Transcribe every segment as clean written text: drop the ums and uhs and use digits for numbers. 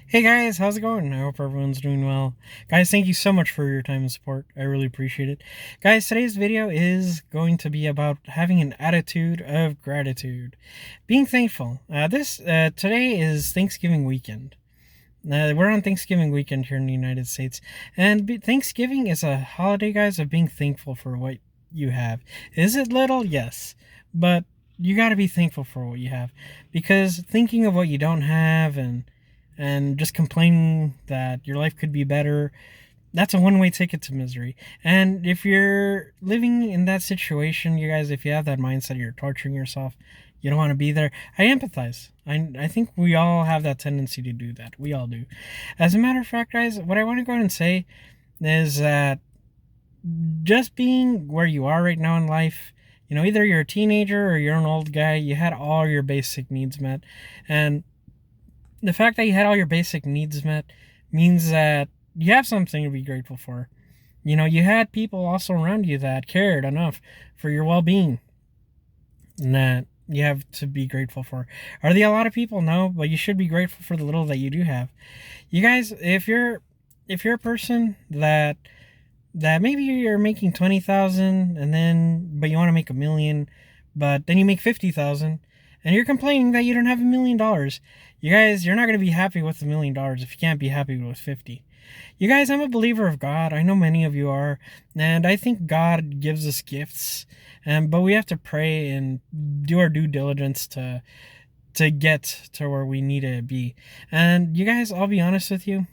Hey guys, how's it going? I hope everyone's doing well. Guys, thank you so much for your time and support. I really appreciate it. Guys, today's video is going to be about having an attitude of gratitude, being thankful. Today is Thanksgiving weekend. We're on Thanksgiving weekend here in the United States, and Thanksgiving is a holiday, guys, of being thankful for what you have. Is it little? Yes, but you got to be thankful for what you have, because thinking of what you don't have and just complaining that your life could be better, that's a one-way ticket to misery. And if you're living in that situation, you guys, if you have that mindset, you're torturing yourself, you don't want to be there, I empathize. I think we all have that tendency to do that. We all do. As a matter of fact, guys, what I want to go ahead and say is that just being where you are right now in life, either you're a teenager or you're an old guy, you had all your basic needs met. And the fact that you had all your basic needs met means that you have something to be grateful for. You had people also around you that cared enough for your well-being, and that you have to be grateful for. Are there a lot of people? No, but you should be grateful for the little that you do have. You guys, if you're a person that maybe you're making 20,000 and then but you want to make 1 million, but then you make 50,000 and you're complaining that you don't have $1 million. You guys, you're not going to be happy with $1 million if you can't be happy with 50. You guys, I'm a believer of God. I know many of you are, and I think God gives us gifts, but we have to pray and do our due diligence to get to where we need to be. And you guys, I'll be honest with you,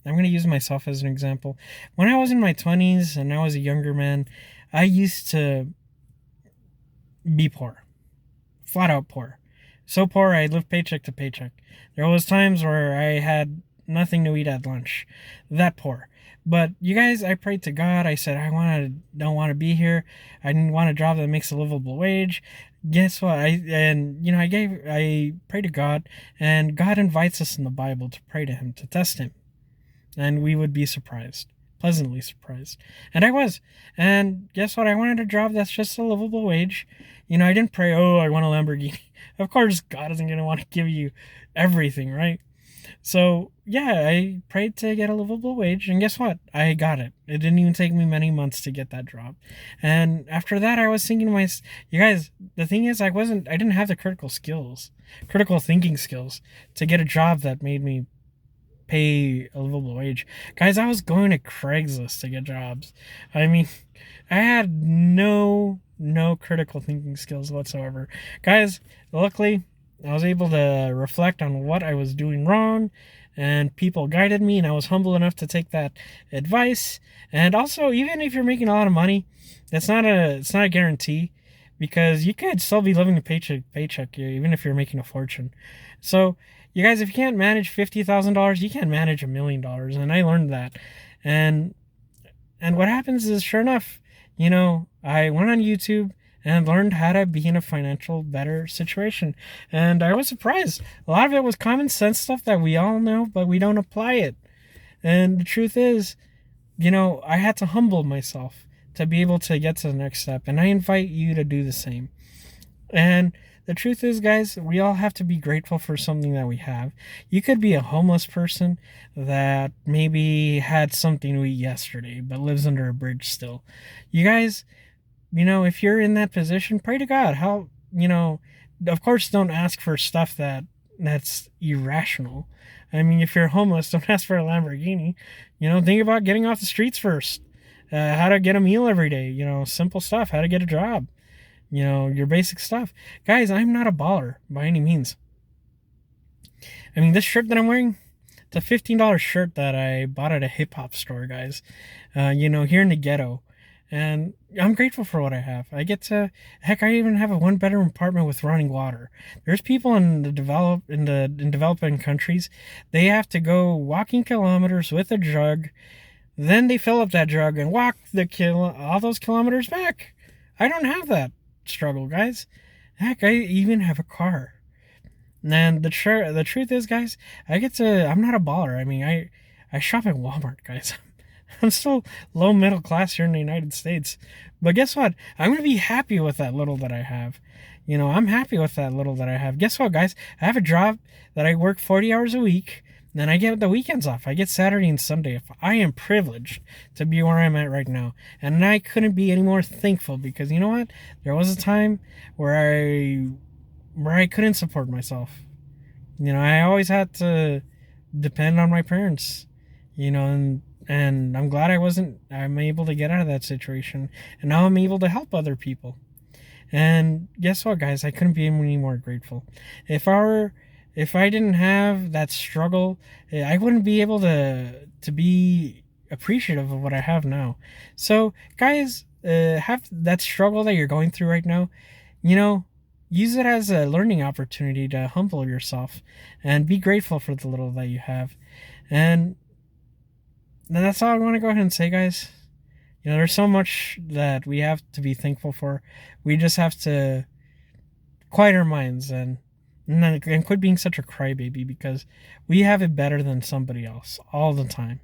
I'm going to use myself as an example. When I was in my 20s and I was a younger man, I used to be poor, flat out poor. So poor I lived paycheck to paycheck. There was times where I had nothing to eat at lunch. That poor. But you guys, I prayed to God. I said don't want to be here. I didn't want a job that makes a livable wage. Guess what? I prayed to God, and God invites us in the Bible to pray to Him, to test Him, and we would be surprised, pleasantly surprised. And I was. And guess what? I wanted a job that's just a livable wage. I didn't pray, oh, I want a Lamborghini. Of course, God isn't going to want to give you everything, right? So, yeah, I prayed to get a livable wage, and guess what? I got it. It didn't even take me many months to get that job. And after that, I was thinking you guys, the thing is, I didn't have the critical thinking skills to get a job that made me pay a livable wage. Guys, I was going to Craigslist to get jobs. I mean, I had no critical thinking skills whatsoever. Guys, luckily, I was able to reflect on what I was doing wrong, and people guided me, and I was humble enough to take that advice. And also, even if you're making a lot of money, it's not a guarantee, because you could still be living a paycheck paycheck even if you're making a fortune. So, you guys, if you can't manage $50,000, you can't manage $1 million, and I learned that. And what happens is, sure enough, I went on YouTube and learned how to be in a financial better situation. And I was surprised. A lot of it was common sense stuff that we all know, but we don't apply it. And the truth is, I had to humble myself to be able to get to the next step. And I invite you to do the same. And the truth is, guys, we all have to be grateful for something that we have. You could be a homeless person that maybe had something to eat yesterday, but lives under a bridge still. You guys, if you're in that position, pray to God. Of course, don't ask for stuff that's irrational. I mean, if you're homeless, don't ask for a Lamborghini. Think about getting off the streets first. How to get a meal every day. Simple stuff. How to get a job. Your basic stuff. Guys, I'm not a baller by any means. I mean, this shirt that I'm wearing, it's a $15 shirt that I bought at a hip hop store, guys. Here in the ghetto. And I'm grateful for what I have. I even have a one-bedroom apartment with running water. There's people in developing countries, they have to go walking kilometers with a jug. Then they fill up that jug and walk all those kilometers back. I don't have that struggle, guys. Heck, I even have a car. And the truth is, guys, I'm not a baller. I mean, I shop at Walmart, guys. I'm still low middle class here in the United States. But guess what? I'm going to be happy with that little that I have. I'm happy with that little that I have. Guess what, guys? I have a job that I work 40 hours a week. Then I get the weekends off. I get Saturday and Sunday off. I am privileged to be where I'm at right now. And I couldn't be any more thankful because you know what? There was a time where I couldn't support myself. You know, I always had to depend on my parents. You know, and I'm glad I'm able to get out of that situation. And now I'm able to help other people. And guess what, guys? I couldn't be any more grateful. If I didn't have that struggle, I wouldn't be able to be appreciative of what I have now. So, guys, have that struggle that you're going through right now. You know, use it as a learning opportunity to humble yourself and be grateful for the little that you have. And that's all I want to go ahead and say, guys. You know, there's so much that we have to be thankful for. We just have to quiet our minds and quit being such a crybaby because we have it better than somebody else all the time.